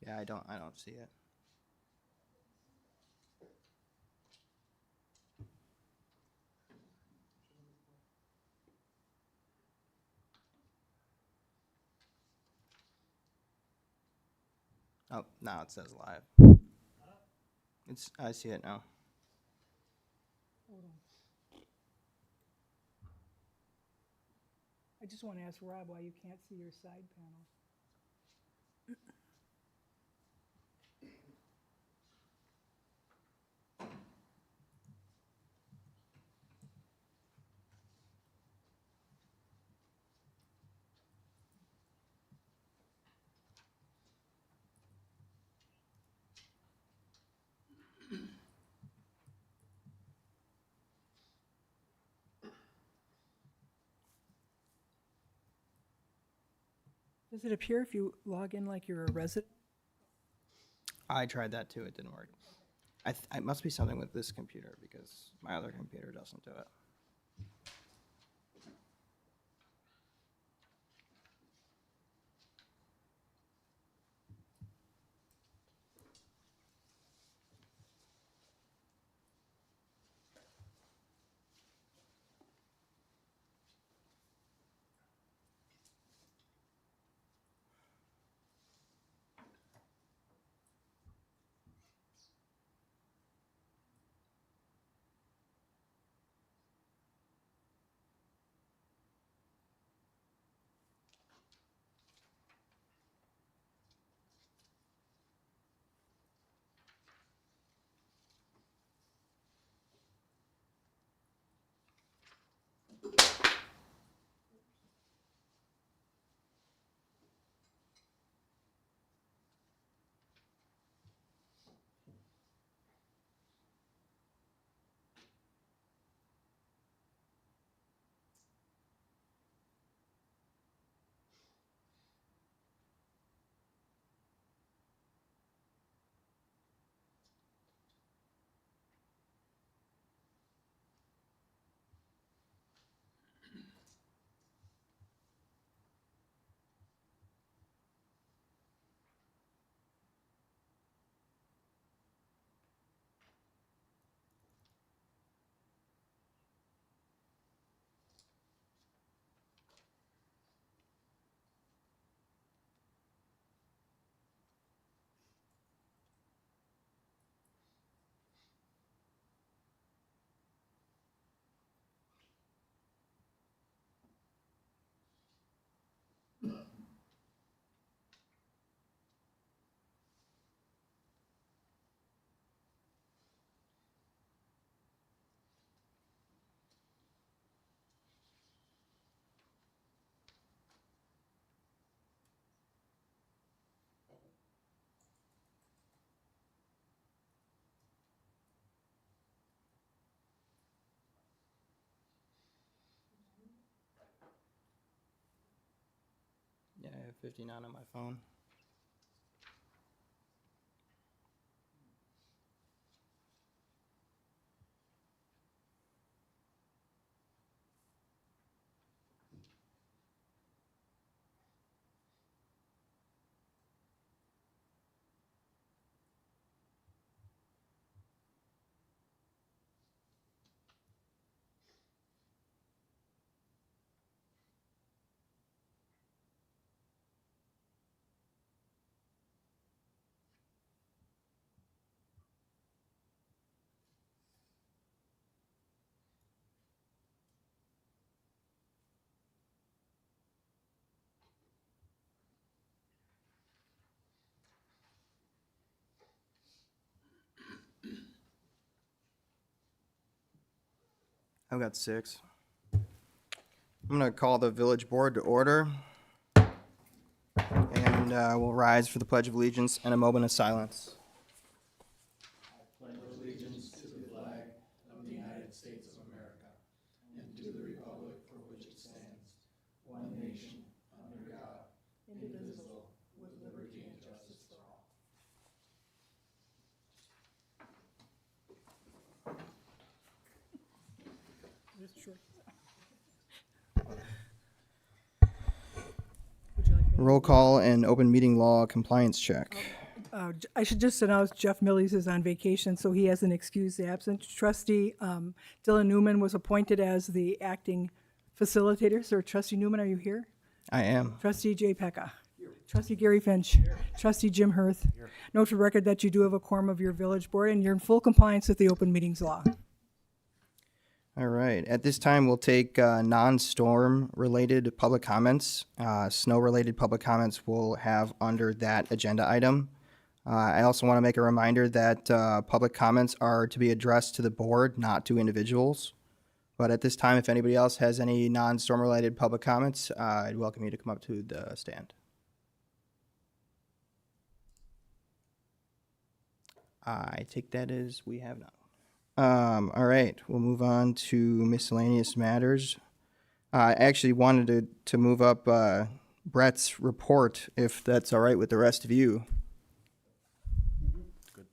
Yeah, I don't see it. Oh, now it says live. I see it now. Hold on. I just want to ask Rob why you can't see your side panel. Does it appear if you log in like you're a resident? I tried that too. It didn't work. It must be something with this computer because my other computer doesn't do it. Yeah, I have 59 on my phone. I've got 6. I'm going to call the village board to order. And we'll rise for the Pledge of Allegiance and a moment of silence. Just short. Would you like me to- Roll call and open meeting law compliance check. I should just announce Jeff Millies is on vacation, so he has an excused absence. Trustee Dylan Newman was appointed as the acting facilitator. So Trustee Newman, are you here? I am. Trustee Jay Pecca. Trustee Gary Finch. Trustee Jim Hirth. Note for the record that you do have a quorum of your village board and you're in full compliance with the open meetings law. All right. At this time, we'll take non-storm related public comments. Snow related public comments we'll have under that agenda item. I also want to make a reminder that public comments are to be addressed to the board, not to individuals. But at this time, if anybody else has any non-storm related public comments, I'd welcome you to come up to the stand. I take that as we have none. All right, we'll move on to miscellaneous matters. I actually wanted to move up Brett's report, if that's all right with the rest of you. Good.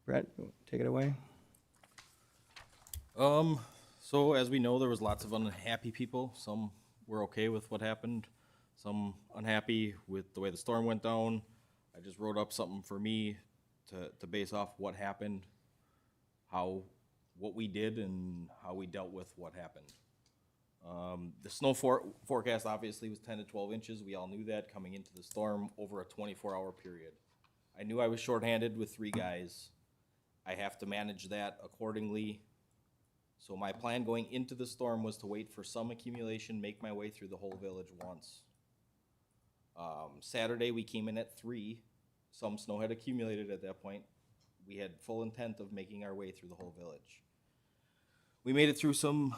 Brett, take it away. So as we know, there was lots of unhappy people. Some were okay with what happened, some unhappy with the way the storm went down. I just wrote up something for me to base off what happened, what we did and how we dealt with what happened. The snow forecast obviously was 10 to 12 inches. We all knew that coming into the storm over a 24-hour period. I knew I was shorthanded with 3 guys. I have to manage that accordingly. So my plan going into the storm was to wait for some accumulation, make my way through the whole village once. Saturday, we came in at 3. Some snow had accumulated at that point. We had full intent of making our way through the whole village. We made it through some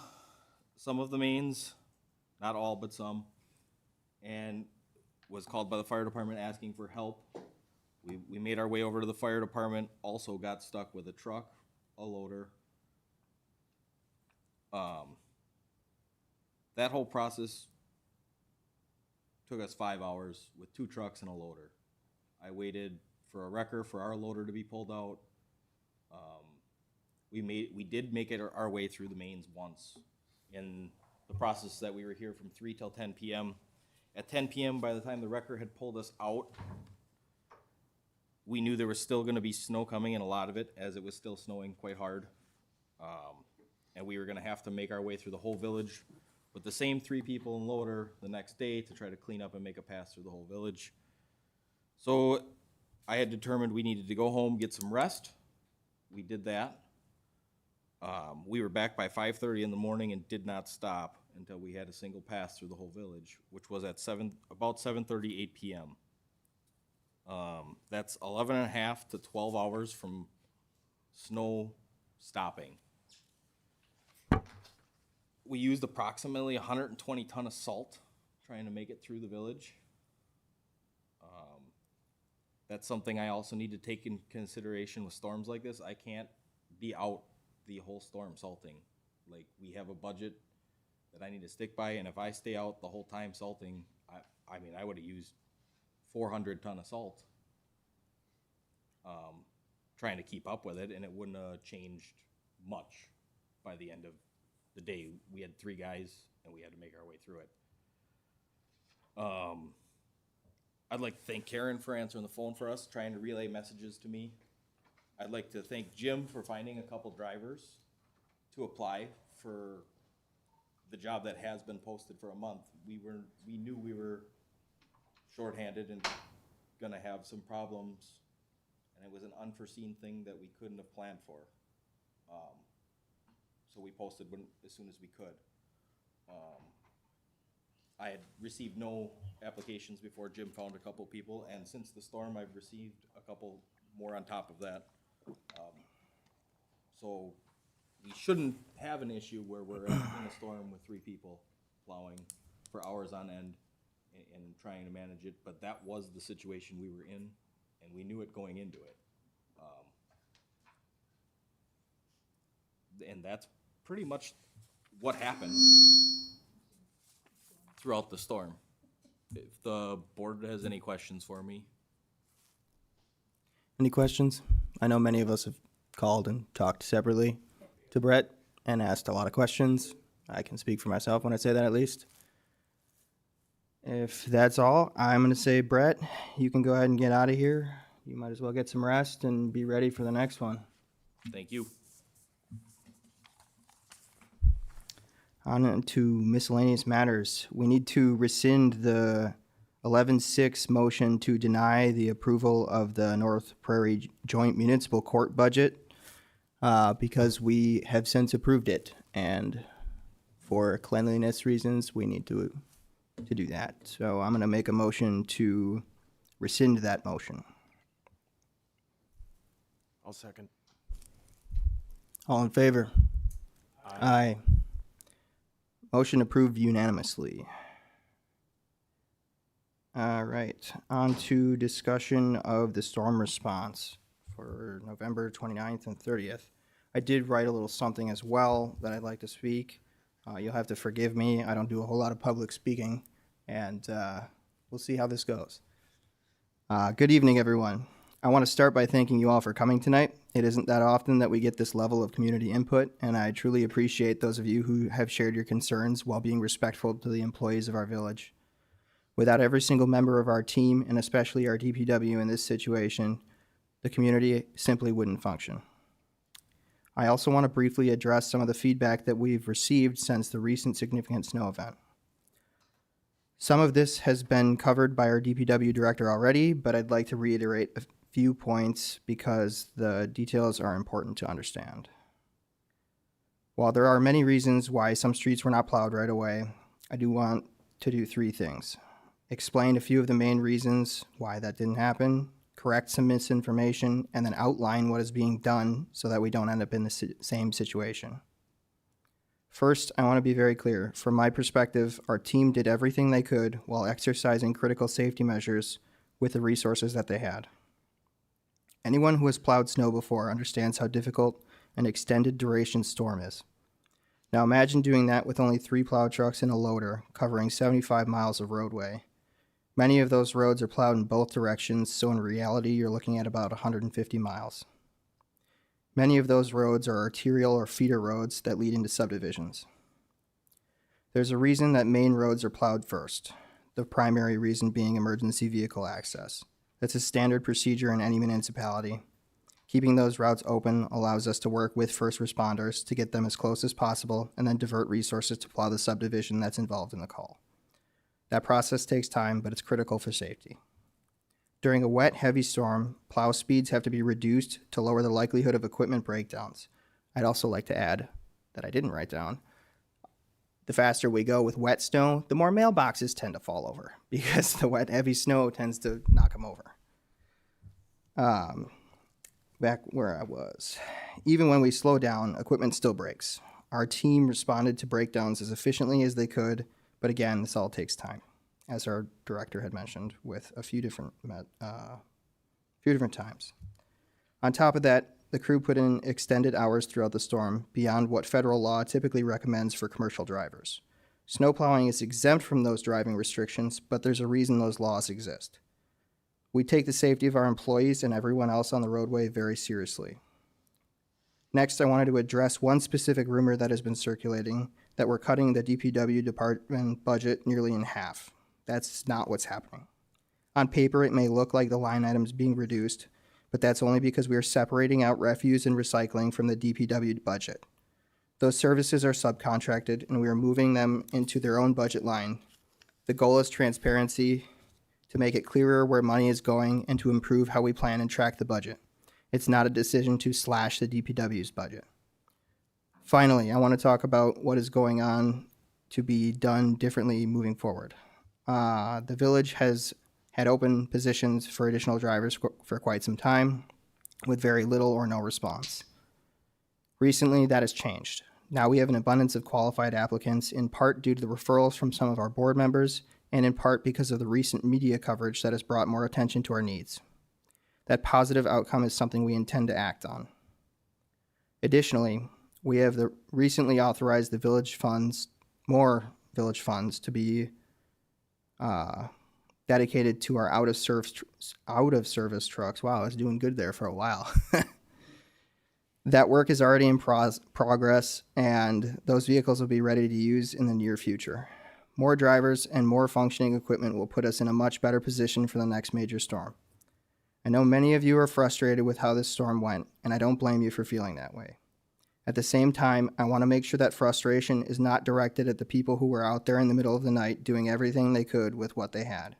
of the mains, not all, but some, and was called by the fire department asking for help. We made our way over to the fire department, also got stuck with a truck, a loader. That whole process took us 5 hours with 2 trucks and a loader. I waited for a wrecker for our loader to be pulled out. We did make it our way through the mains once in the process that we were here from 3 till 10 p.m. At 10 p.m., by the time the wrecker had pulled us out, we knew there was still going to be snow coming, and a lot of it, as it was still snowing quite hard. And we were going to have to make our way through the whole village with the same 3 people and loader the next day to try to clean up and make a pass through the whole village. So I had determined we needed to go home, get some rest. We did that. We were back by 5:30 in the morning and did not stop until we had a single pass through the whole village, which was at about 7:30, 8 p.m. That's 11 and a half to 12 hours from snow stopping. We used approximately 120 ton of salt trying to make it through the village. That's something I also need to take in consideration with storms like this. I can't be out the whole storm salting. Like, we have a budget that I need to stick by, and if I stay out the whole time salting, I mean, I would have used 400 ton of salt trying to keep up with it, and it wouldn't have changed much by the end of the day. We had 3 guys, and we had to make our way through it. I'd like to thank Karen for answering the phone for us, trying to relay messages to me. I'd like to thank Jim for finding a couple drivers to apply for the job that has been posted for a month. We knew we were shorthanded and gonna have some problems, and it was an unforeseen thing that we couldn't have planned for. So we posted as soon as we could. I had received no applications before Jim found a couple people, and since the storm, I've received a couple more on top of that. So we shouldn't have an issue where we're in a storm with 3 people plowing for hours on end and trying to manage it, but that was the situation we were in, and we knew it going into it. And that's pretty much what happened throughout the storm. If the board has any questions for me. Any questions? I know many of us have called and talked separately to Brett and asked a lot of questions. I can speak for myself when I say that, at least. If that's all, I'm going to say, Brett, you can go ahead and get out of here. you might as well get some rest and be ready for the next one. Thank you. On to miscellaneous matters. We need to rescind the 11-6 motion to deny the approval of the North Prairie Joint Municipal Court budget because we have since approved it. And for cleanliness reasons, we need to do that. So I'm going to make a motion to rescind that motion. I'll second. All in favor? Aye. Motion approved unanimously. All right, on to discussion of the storm response for November 29th and 30th. I did write a little something as well that I'd like to speak. You'll have to forgive me. I don't do a whole lot of public speaking, and we'll see how this goes. Good evening, everyone. I want to start by thanking you all for coming tonight. It isn't that often that we get this level of community input, and I truly appreciate those of you who have shared your concerns while being respectful to the employees of our village. Without every single member of our team, and especially our DPW in this situation, the community simply wouldn't function. I also want to briefly address some of the feedback that we've received since the recent significant snow event. Some of this has been covered by our DPW director already, but I'd like to reiterate a few points because the details are important to understand. While there are many reasons why some streets were not plowed right away, I do want to do three things. Explain a few of the main reasons why that didn't happen, correct some misinformation, and then outline what is being done so that we don't end up in the same situation. First, I want to be very clear. From my perspective, our team did everything they could while exercising critical safety measures with the resources that they had. Anyone who has plowed snow before understands how difficult an extended duration storm is. Now imagine doing that with only 3 plow trucks and a loader covering 75 miles of roadway. Many of those roads are plowed in both directions, so in reality you're looking at about 150 miles. Many of those roads are arterial or feeder roads that lead into subdivisions. There's a reason that main roads are plowed first, the primary reason being emergency vehicle access. That's a standard procedure in any municipality. Keeping those routes open allows us to work with first responders to get them as close as possible and then divert resources to plow the subdivision that's involved in the call. That process takes time, but it's critical for safety. During a wet, heavy storm, plow speeds have to be reduced to lower the likelihood of equipment breakdowns. I'd also like to add that I didn't write down. The faster we go with wet snow, the more mailboxes tend to fall over because the wet, heavy snow tends to knock them over. Back where I was. Even when we slow down, equipment still breaks. Our team responded to breakdowns as efficiently as they could, but again, this all takes time, as our director had mentioned, with a few different times. On top of that, the crew put in extended hours throughout the storm, beyond what federal law typically recommends for commercial drivers. Snow plowing is exempt from those driving restrictions, but there's a reason those laws exist. We take the safety of our employees and everyone else on the roadway very seriously. Next, I wanted to address one specific rumor that has been circulating, that we're cutting the DPW department budget nearly in half. That's not what's happening. On paper, it may look like the line item's being reduced, but that's only because we are separating out refuse and recycling from the DPW budget. Those services are subcontracted, and we are moving them into their own budget line. The goal is transparency, to make it clearer where money is going, and to improve how we plan and track the budget. It's not a decision to slash the DPW's budget. Finally, I want to talk about what is going on to be done differently moving forward. The village has had open positions for additional drivers for quite some time, with very little or no response. Recently, that has changed. Now we have an abundance of qualified applicants, in part due to the referrals from some of our board members, and in part because of the recent media coverage that has brought more attention to our needs. That positive outcome is something we intend to act on. Additionally, we have recently authorized the more village funds to be dedicated to our out of service trucks. Wow, I was doing good there for a while. That work is already in progress, and those vehicles will be ready to use in the near future. More drivers and more functioning equipment will put us in a much better position for the next major storm. I know many of you are frustrated with how this storm went, and I don't blame you for feeling that way. At the same time, I want to make sure that frustration is not directed at the people who were out there in the middle of the night doing everything they could with what they had.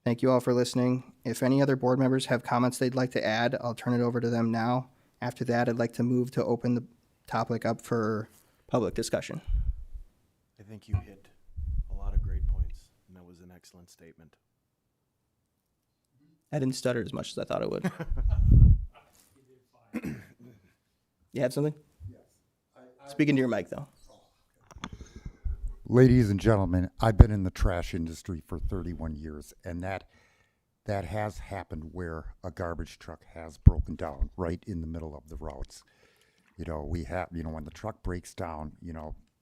Thank you all for listening. If any other board members have comments they'd like to add, I'll turn it over to them now. After that, I'd like to move to open the topic up for public discussion. I think you hit a lot of great points, and that was an excellent statement. I didn't stutter as much as I thought I would. You have something? Yes. Speaking to your mic, though. Ladies and gentlemen, I've been in the trash industry for 31 years, and that has happened where a garbage truck has broken down right in the middle of the routes. You know, when the truck breaks down,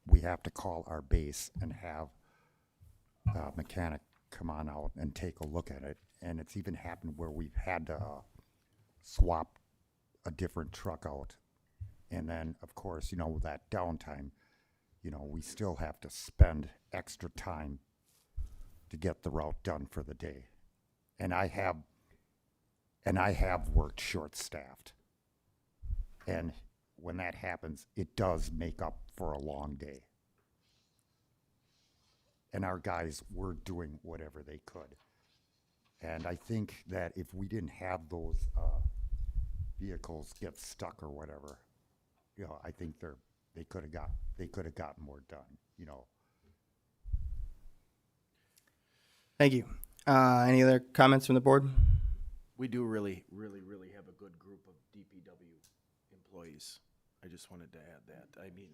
we have to call our base and have a mechanic come on out and take a look at it. And it's even happened where we've had to swap a different truck out. And then, of course, that downtime, we still have to spend extra time to get the route done for the day. And I have worked short-staffed. And when that happens, it does make up for a long day. And our guys were doing whatever they could. And I think that if we didn't have those vehicles get stuck or whatever, I think they could have gotten more done. Thank you. Any other comments from the board? We do really, really, really have a good group of DPW employees. I just wanted to add that. I mean,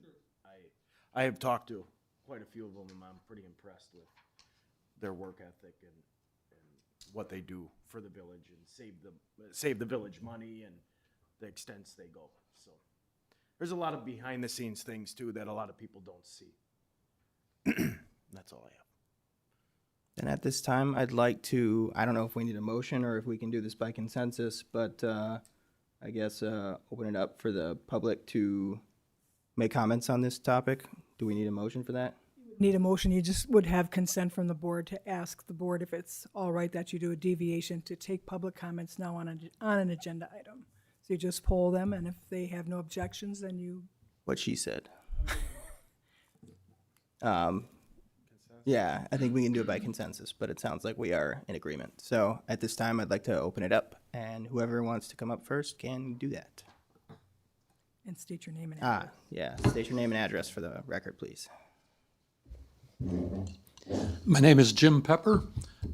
I have talked to quite a few of them, and I'm pretty impressed with their work ethic and what they do for the village and save the village money and the extents they go. So there's a lot of behind the scenes things too that a lot of people don't see. That's all I have. And at this time, I'd like to, I don't know if we need a motion or if we can do this by consensus, but I guess open it up for the public to make comments on this topic. Do we need a motion for that? Need a motion, you just would have consent from the board to ask the board if it's all right that you do a deviation to take public comments now on an agenda item. So you just poll them, and if they have no objections, then you, What she said. Yeah, I think we can do it by consensus, but it sounds like we are in agreement. So at this time, I'd like to open it up, and whoever wants to come up first can do that. and state your name and address. Yeah, state your name and address for the record, please. My name is Jim Pepper.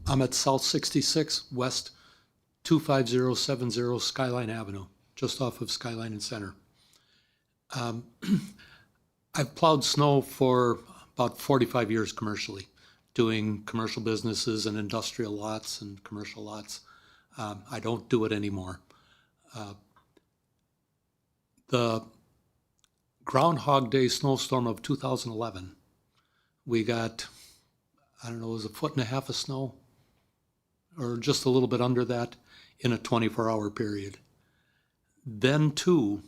I'm at South 66 West 25070 Skyline Avenue, just off of Skyline and Center. I've plowed snow for about 45 years commercially, doing commercial businesses and industrial lots and commercial lots. I don't do it anymore. The Groundhog Day snowstorm of 2011, we got, I don't know, it was 1.5 feet of snow, or just a little bit under that, in a 24-hour period. Then, too,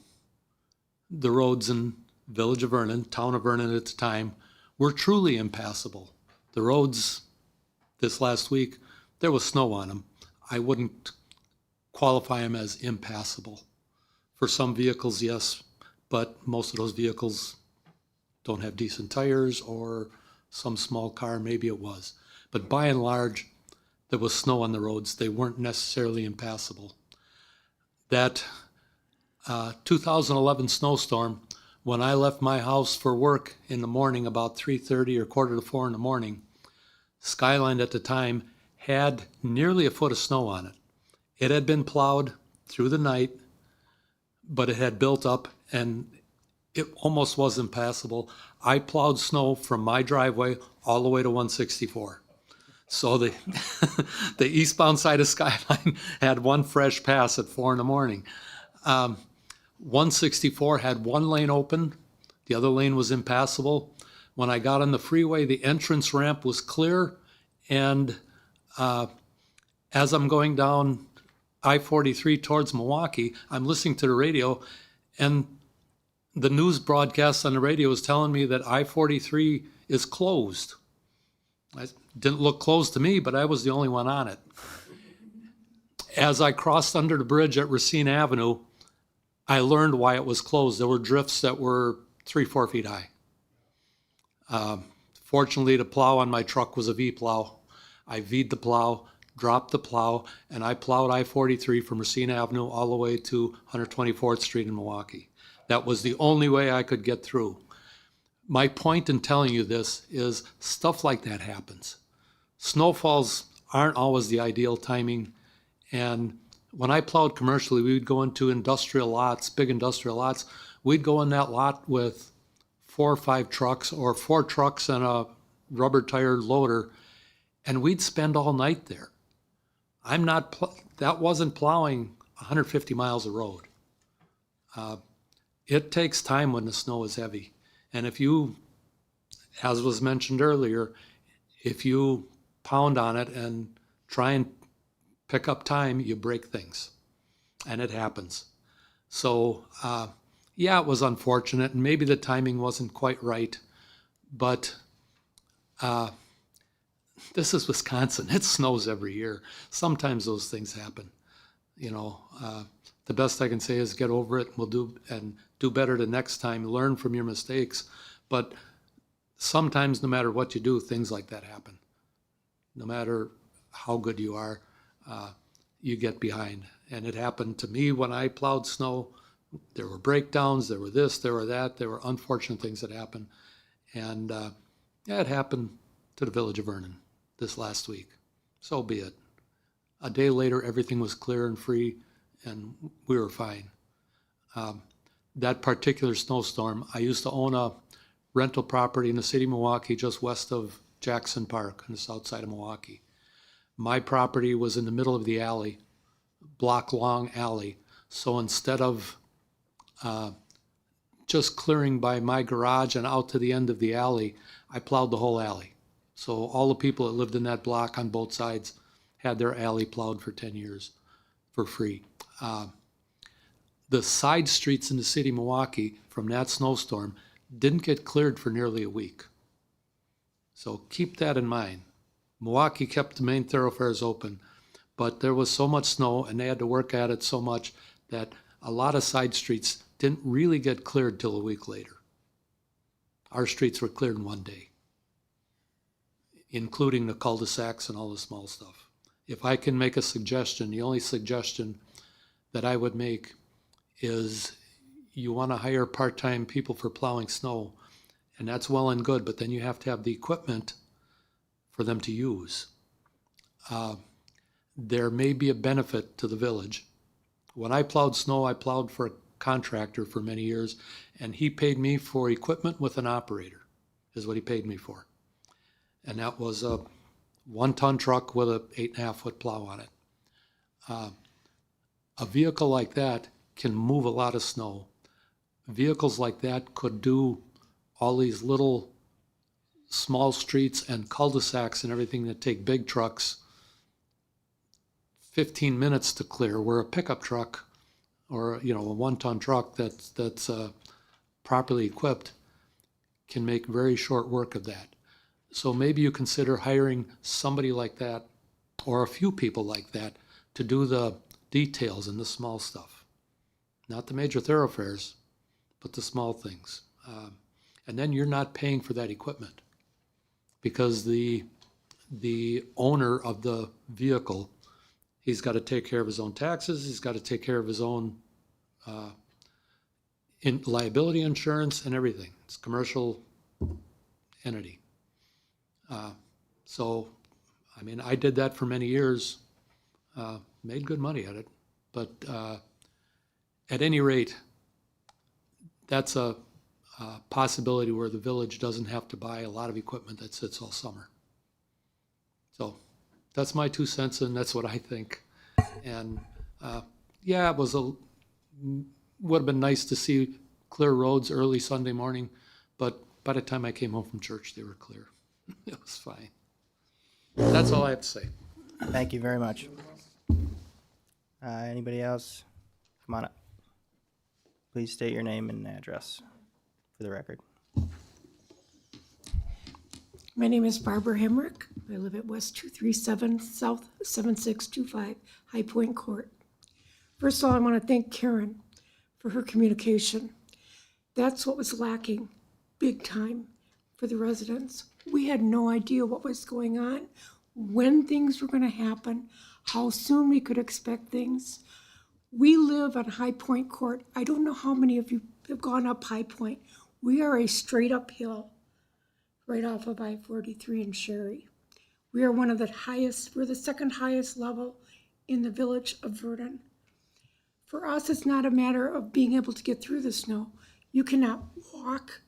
the roads in Village of Vernon, Town of Vernon at the time, were truly impassable. The roads this last week, there was snow on them. I wouldn't qualify them as impassable. For some vehicles, yes, but most of those vehicles don't have decent tires, or some small car, maybe it was. But by and large, there was snow on the roads. They weren't necessarily impassable. That 2011 snowstorm, when I left my house for work in the morning about 3:30 or 3:45 in the morning, Skyline at the time had nearly 1 foot of snow on it. It had been plowed through the night, but it had built up and it almost was impassable. I plowed snow from my driveway all the way to 164. So the the eastbound side of Skyline had one fresh pass at 4 in the morning. 164 had one lane open, the other lane was impassable. When I got on the freeway, the entrance ramp was clear, and as I'm going down I-43 towards Milwaukee, I'm listening to the radio, and the news broadcast on the radio was telling me that I-43 is closed. It didn't look closed to me, but I was the only one on it. As I crossed under the bridge at Racine Avenue, I learned why it was closed. There were drifts that were 3-4 feet high. Fortunately, the plow on my truck was a V plow. I V'd the plow, dropped the plow, and I plowed I-43 from Racine Avenue all the way to 124th Street in Milwaukee. That was the only way I could get through. My point in telling you this is stuff like that happens. Snowfalls aren't always the ideal timing, and when I plowed commercially, we would go into industrial lots, big industrial lots. We'd go in that lot with 4 or 5 trucks, or 4 trucks and a rubber tire loader, and we'd spend all night there. That wasn't plowing 150 miles of road. It takes time when the snow is heavy. And if you, as was mentioned earlier, if you pound on it and try and pick up time, you break things. And it happens. So, yeah, it was unfortunate, and maybe the timing wasn't quite right, but this is Wisconsin. It snows every year. Sometimes those things happen. The best I can say is get over it. We'll do better the next time. Learn from your mistakes. But sometimes, no matter what you do, things like that happen. No matter how good you are, you get behind. And it happened to me when I plowed snow. There were breakdowns, there were this, there were that, there were unfortunate things that happened. And yeah, it happened to the village of Vernon this last week. So be it. A day later, everything was clear and free, and we were fine. That particular snowstorm, I used to own a rental property in the city of Milwaukee, just west of Jackson Park on the south side of Milwaukee. My property was in the middle of the alley, block-long alley. So instead of just clearing by my garage and out to the end of the alley, I plowed the whole alley. So all the people that lived in that block on both sides had their alley plowed for 10 years for free. The side streets in the city of Milwaukee from that snowstorm didn't get cleared for nearly a week. So keep that in mind. Milwaukee kept the main thoroughfares open, but there was so much snow and they had to work at it so much that a lot of side streets didn't really get cleared till a week later. Our streets were cleared in one day, including the cul-de-sacs and all the small stuff. If I can make a suggestion, the only suggestion that I would make is you want to hire part-time people for plowing snow, and that's well and good, but then you have to have the equipment for them to use. There may be a benefit to the village. When I plowed snow, I plowed for a contractor for many years, and he paid me for equipment with an operator, is what he paid me for. And that was a 1-ton truck with a 8.5-foot plow on it. A vehicle like that can move a lot of snow. Vehicles like that could do all these little small streets and cul-de-sacs and everything that take big trucks 15 minutes to clear, where a pickup truck or a 1-ton truck that's properly equipped can make very short work of that. So maybe you consider hiring somebody like that, or a few people like that, to do the details and the small stuff. Not the major thoroughfares, but the small things. And then you're not paying for that equipment, because the owner of the vehicle, he's got to take care of his own taxes, he's got to take care of his own liability insurance and everything. It's a commercial entity. So, I mean, I did that for many years, made good money at it, but at any rate, that's a possibility where the village doesn't have to buy a lot of equipment that sits all summer. So that's my 2 cents, and that's what I think. And yeah, it would have been nice to see clear roads early Sunday morning, but by the time I came home from church, they were clear. It was fine. That's all I have to say. Thank you very much. Anybody else? Come on up. Please state your name and address for the record. My name is Barbara Hemrick. I live at West 237 South 7625 High Point Court. First of all, I want to thank Karen for her communication. That's what was lacking big time for the residents. We had no idea what was going on, when things were going to happen, how soon we could expect things. We live on High Point Court. I don't know how many of you have gone up High Point. We are a straight up hill right off of I-43 in Sherry. We are one of the highest, we're the second highest level in the village of Vernon. For us, it's not a matter of being able to get through the snow. You can't walk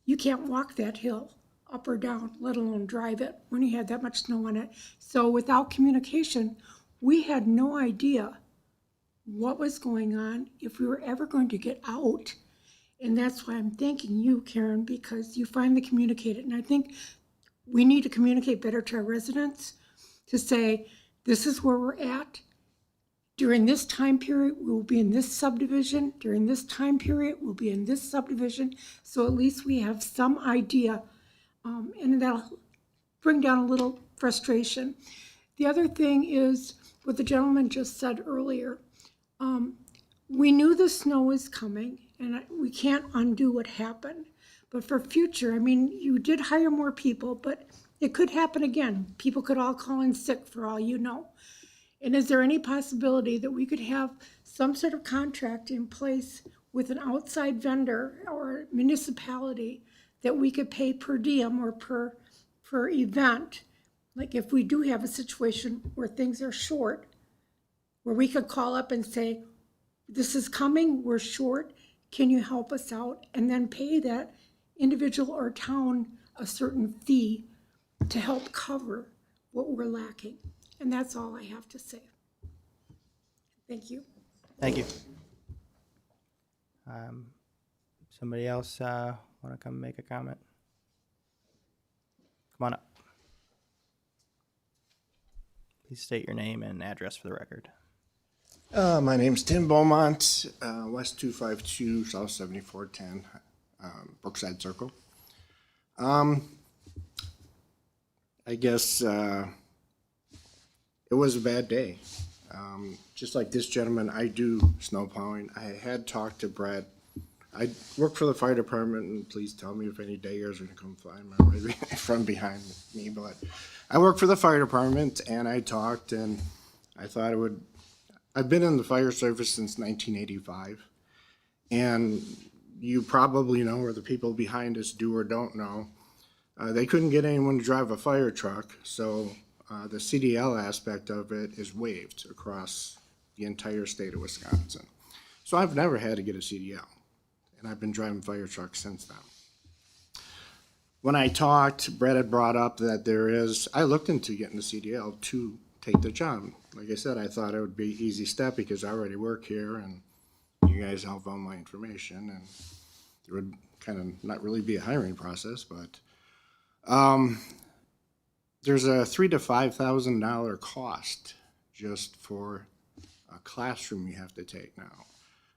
that hill up or down, let alone drive it when you had that much snow on it. So without communication, we had no idea what was going on, if we were ever going to get out. And that's why I'm thanking you, Karen, because you finally communicated. And I think we need to communicate better to our residents to say, this is where we're at. During this time period, we will be in this subdivision. During this time period, we'll be in this subdivision. So at least we have some idea, and that'll bring down a little frustration. The other thing is what the gentleman just said earlier. We knew the snow was coming, and we can't undo what happened. But for future, I mean, you did hire more people, but it could happen again. People could all call in sick for all you know. And is there any possibility that we could have some sort of contract in place with an outside vendor or municipality that we could pay per diem or per event? Like if we do have a situation where things are short, where we could call up and say, this is coming, we're short, can you help us out? And then pay that individual or town a certain fee to help cover what we're lacking. And that's all I have to say. Thank you. Thank you. Somebody else want to come make a comment? Come on up. Please state your name and address for the record. My name's Tim Beaumont, West 252, South 7410, Brookside Circle. I guess it was a bad day. Just like this gentleman, I do snow plowing. I had talked to Brett. I work for the fire department, and please tell me if any daggers are gonna come flying my way from behind me, but I work for the fire department, and I talked, and I thought it would. I've been in the fire service since 1985, and you probably know, or the people behind us do or don't know, they couldn't get anyone to drive a fire truck, so the CDL aspect of it is waived across the entire state of Wisconsin. So I've never had to get a CDL, and I've been driving fire trucks since then. When I talked, Brett had brought up that I looked into getting the CDL to take the job. Like I said, I thought it would be an easy step because I already work here and you guys have all my information, and there would kind of not really be a hiring process, but there's a $3,000 to $5,000 cost just for a classroom you have to take now.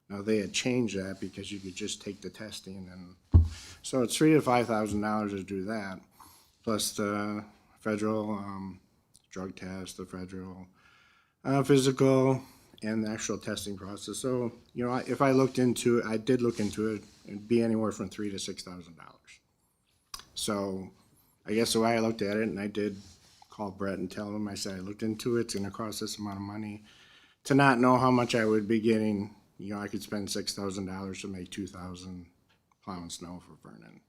Now they had changed that because you could just take the testing, and so it's $3,000 to $5,000 to do that, plus the federal drug test, the federal physical, and the actual testing process. So, you know, if I looked into it, I did look into it, it'd be anywhere from $3,000 to $6,000. So I guess the way I looked at it, and I did call Brett and tell him, I said, I looked into it, it's gonna cost this amount of money. To not know how much I would be getting, you know, I could spend $6,000 to make $2,000 plowing snow for Vernon.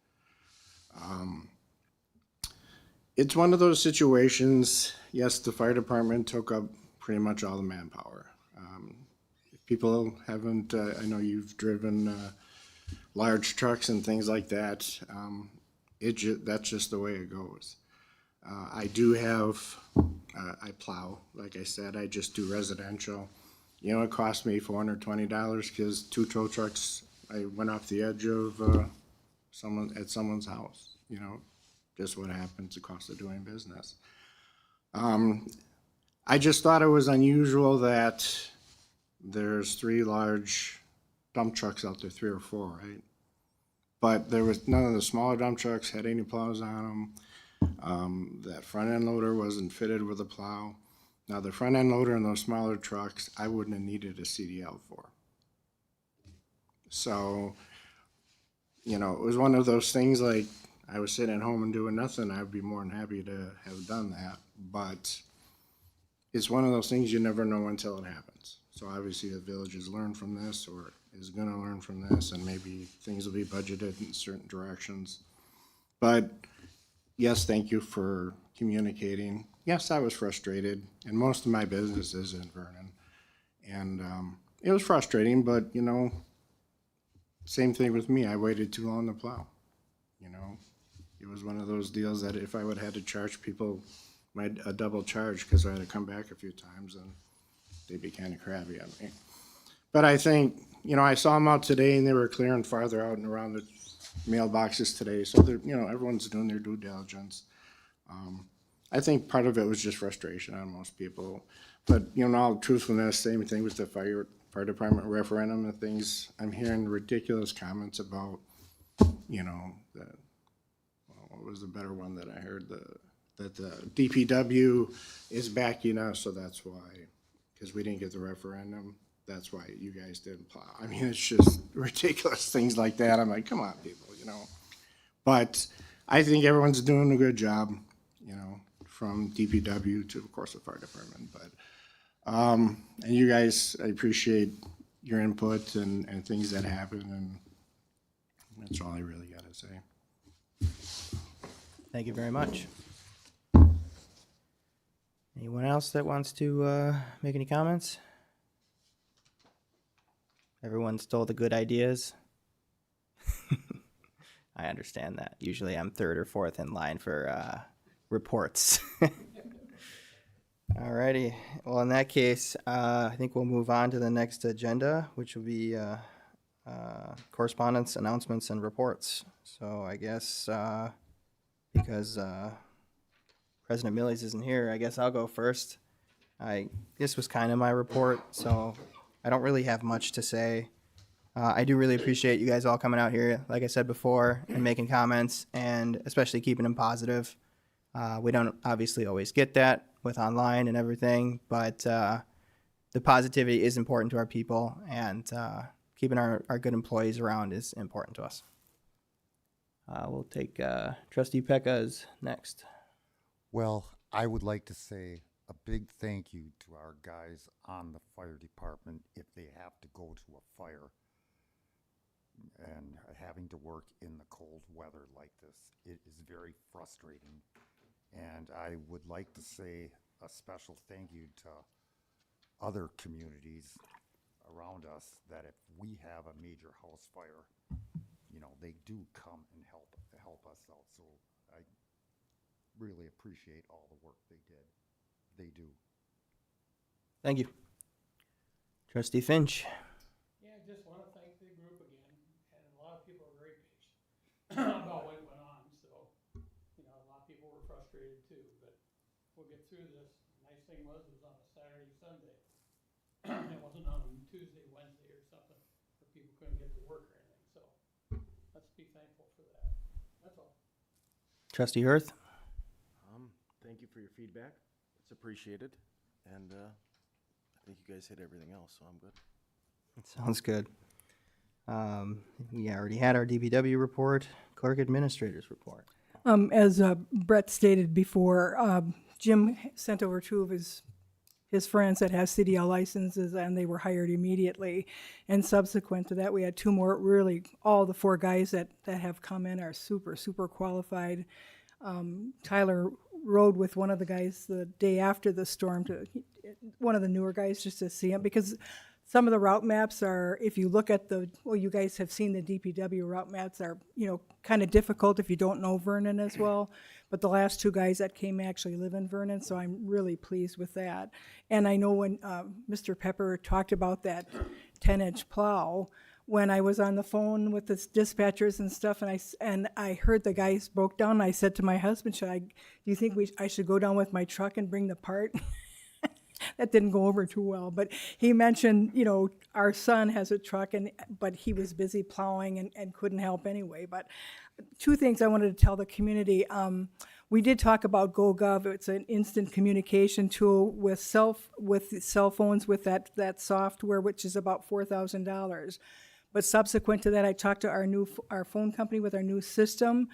It's one of those situations, yes, the fire department took up pretty much all the manpower. If people haven't, I know you've driven large trucks and things like that, that's just the way it goes. I do have, I plow, like I said, I just do residential. You know, it cost me $420 because 2 tow trucks, I went off the edge of someone's house, you know. Just what happens, the cost of doing business. I just thought it was unusual that there's 3 large dump trucks out there, 3 or 4, right? But there was none of the smaller dump trucks had any plows on them. That front end loader wasn't fitted with a plow. Now, the front end loader in those smaller trucks, I wouldn't have needed a CDL for. So, you know, it was one of those things like, I was sitting at home and doing nothing, I'd be more than happy to have done that. But it's one of those things you never know until it happens. So obviously the village has learned from this, or is gonna learn from this, and maybe things will be budgeted in certain directions. But yes, thank you for communicating. Yes, I was frustrated, and most of my business is in Vernon. And it was frustrating, but you know, same thing with me. I waited too long to plow. You know, it was one of those deals that if I would have had to charge people a double charge because I had to come back a few times, then they'd be kind of crabby at me. But I think, you know, I saw them out today and they were clearing farther out and around the mailboxes today. So they're, you know, everyone's doing their due diligence. I think part of it was just frustration on most people. But, you know, in all truthfulness, same thing with the fire department referendum and things. I'm hearing ridiculous comments about, you know, what was the better one that I heard? That the DPW is backing us, so that's why, because we didn't get the referendum, that's why you guys didn't plow. I mean, it's just ridiculous things like that. I'm like, come on, people, you know. But I think everyone's doing a good job, you know, from DPW to, of course, the fire department. But and you guys, I appreciate your input and things that happen, and that's all I really got to say. Thank you very much. Anyone else that wants to make any comments? Everyone stole the good ideas. I understand that. Usually I'm third or fourth in line for reports. Alrighty. Well, in that case, I think we'll move on to the next agenda, which will be correspondence, announcements, and reports. So I guess because President Millies isn't here, I guess I'll go first. This was kind of my report, so I don't really have much to say. I do really appreciate you guys all coming out here, like I said before, and making comments, and especially keeping them positive. We don't obviously always get that with online and everything, but the positivity is important to our people, and keeping our good employees around is important to us. We'll take Trustee Pekka's next. Well, I would like to say a big thank you to our guys on the fire department if they have to go to a fire and having to work in the cold weather like this. It is very frustrating. And I would like to say a special thank you to other communities around us that if we have a major house fire, you know, they do come and help us out. So I really appreciate all the work they did. They do. Thank you. Trustee Finch. Yeah, I just want to thank the group again, and a lot of people are very patient about what went on, so, you know, a lot of people were frustrated too, but we'll get through this. The nice thing was it was on a Saturday, Sunday. It wasn't on a Tuesday, Wednesday or something, where people couldn't get to work or anything, so let's be thankful for that. That's all. Trustee Hurth. Thank you for your feedback. It's appreciated. And I think you guys hit everything else, so I'm good. Sounds good. We already had our DPW report, clerk administrator's report. As Brett stated before, Jim sent over two of his friends that have CDL licenses, and they were hired immediately. And subsequent to that, we had two more. Really, all the four guys that have come in are super, super qualified. Tyler rode with one of the guys the day after the storm, one of the newer guys, just to see him, because some of the route maps are, if you look at you guys have seen the DPW route maps are, you know, kind of difficult if you don't know Vernon as well. But the last two guys that came actually live in Vernon, so I'm really pleased with that. And I know when Mr. Pepper talked about that 10-inch plow, when I was on the phone with the dispatchers and stuff, and I heard the guys broke down, I said to my husband, do you think I should go down with my truck and bring the part? that didn't go over too well, but he mentioned, you know, our son has a truck but he was busy plowing and couldn't help anyway. But two things I wanted to tell the community. We did talk about GoGov. It's an instant communication tool with cell phones with that software, which is about $4,000. But subsequent to that, I talked to our phone company with our new system,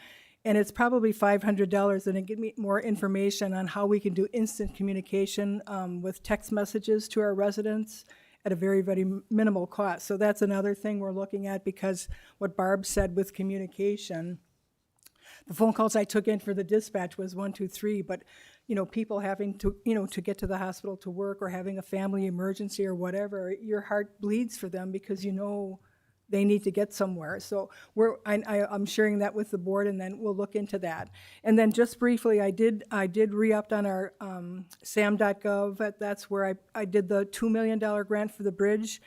and it's probably $500, and it give me more information on how we can do instant communication with text messages to our residents at a very, very minimal cost. So that's another thing we're looking at, because what Barb said with communication, the phone calls I took in for the dispatch was 123, but, you know, people having to, you know, to get to the hospital to work or having a family emergency or whatever, your heart bleeds for them because you know they need to get somewhere. So I'm sharing that with the board, and then we'll look into that. And then just briefly, I did re-upped on our SAM.gov. That's where I did the $2 million grant for the bridge.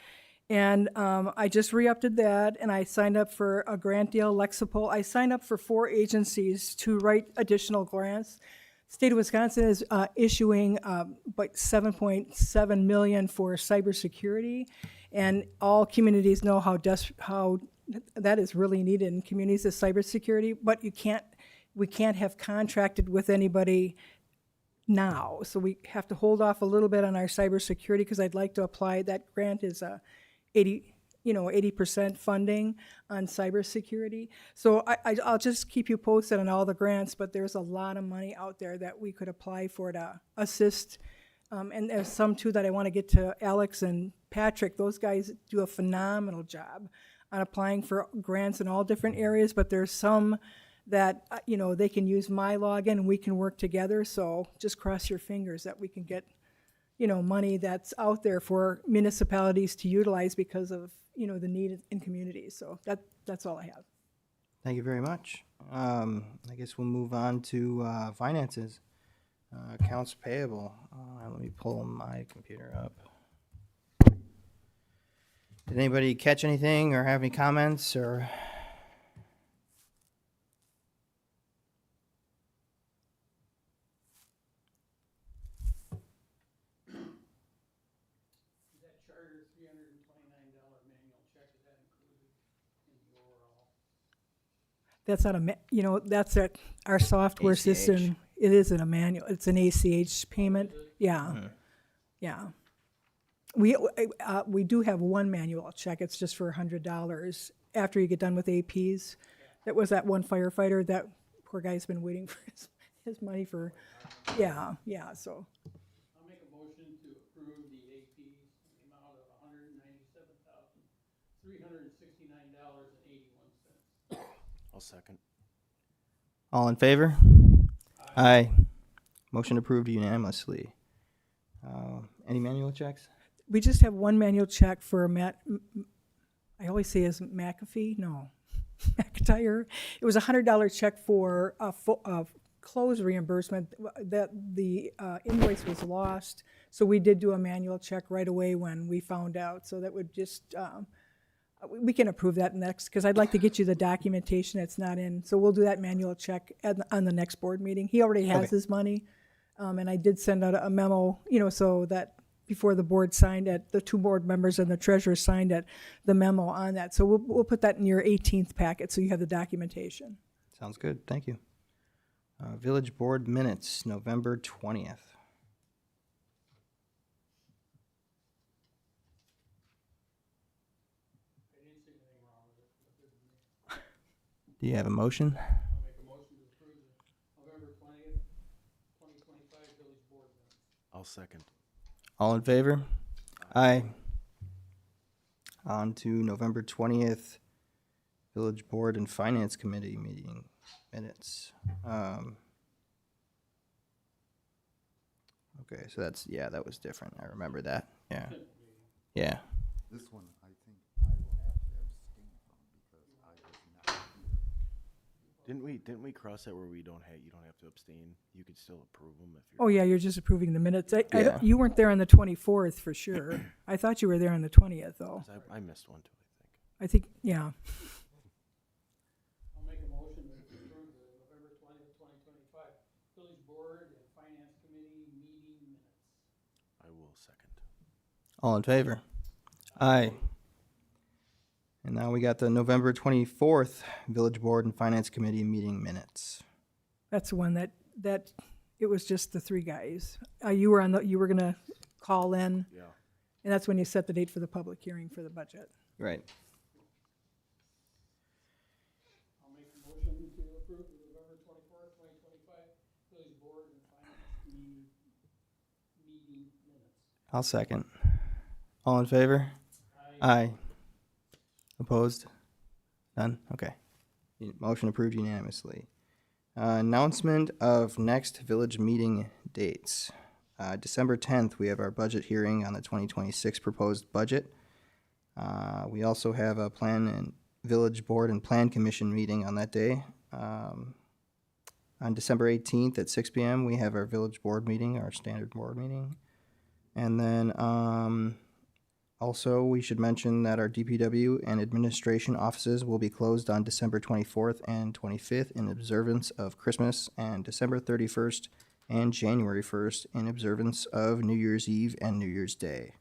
And I just re-upped that, and I signed up for a grant deal, Lexipol. I signed up for 4 agencies to write additional grants. State of Wisconsin is issuing about $7.7 million for cybersecurity, and all communities know how that is really needed in communities, is cybersecurity. But we can't have contracted with anybody now, so we have to hold off a little bit on our cybersecurity, because I'd like to apply. That grant is 80% funding on cybersecurity. So I'll just keep you posted on all the grants, but there's a lot of money out there that we could apply for to assist. And there's some too that I want to get to Alex and Patrick. Those guys do a phenomenal job on applying for grants in all different areas, but there's some that, you know, they can use my login and we can work together. So just cross your fingers that we can get, you know, money that's out there for municipalities to utilize because of, you know, the need in communities. So that's all I have. Thank you very much. I guess we'll move on to finances. Accounts payable. Let me pull my computer up. Did anybody catch anything or have any comments or? That charter $329 manual check, is that included in the overall? That's not that's our software ACH. system. It isn't a manual. It's an ACH payment. Yeah. Yeah. We do have one manual check. It's just for $100 after you get done with APs. That was that one firefighter. That poor guy's been waiting for his money for, yeah. So I'll make a motion to approve the APs in the amount of $197,369.81. I'll second. All in favor? Aye. Motion approved unanimously. Any manual checks? we just have one manual check for I always say is McAfee, no, McIntyre. It was $100 check for a clothes reimbursement. That the invoice was lost, so we did do a manual check right away when we found out. So that would just we can approve that next, because I'd like to get you the documentation that's not in. So we'll do that manual check on the next board meeting. He already has his money, and I did send out a memo, so that before the board signed it, the two board members and the treasurer signed it, the memo on that. So we'll put that in your 18th packet so you have the documentation. Sounds good, thank you. Village Board minutes, November 20th. Do you have a motion? I'll make a motion to approve the November 20th, 2025 village board minutes. I'll second. All in favor? Aye. On to November 20th, Village Board and Finance Committee meeting minutes. Okay, so that was different. I remember that. Yeah. Yeah. This one, I think I will have to abstain from because I was not here. Didn't we cross that where you don't have to abstain? You could still approve them if you're. Oh, yeah, you're just approving the minutes. Yeah. You weren't there on the 24th for sure. I thought you were there on the 20th, though. I missed one too, I think, yeah. I'll make a motion to approve the November 20th, 2025 village board and finance committee meeting minutes. I will second. All in favor? Aye. And now we got the November 24th Village Board and Finance Committee meeting minutes. That's the one that it was just the three guys. You were gonna call in, Yeah. and that's when you set the date for the public hearing for the budget. Right. I'll make a motion to approve the November 24th, 2025 village board and finance meeting minutes. I'll second. All in favor? Aye. Opposed? None? Okay. Motion approved unanimously. Announcement of next village meeting dates. December 10th, we have our budget hearing on the 2026 proposed budget. We also have a plan and village board and plan commission meeting on that day. On December 18th at 6 p.m., we have our village board meeting, our standard board meeting. And then also, we should mention that our DPW and administration offices will be closed on December 24th and 25th in observance of Christmas, and December 31st and January 1st in observance of New Year's Eve and New Year's Day.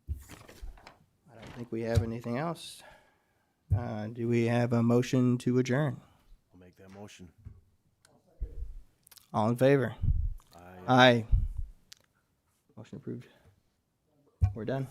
I don't think we have anything else. Do we have a motion to adjourn? I'll make that motion. All in favor? Aye. Aye. Motion approved. We're done.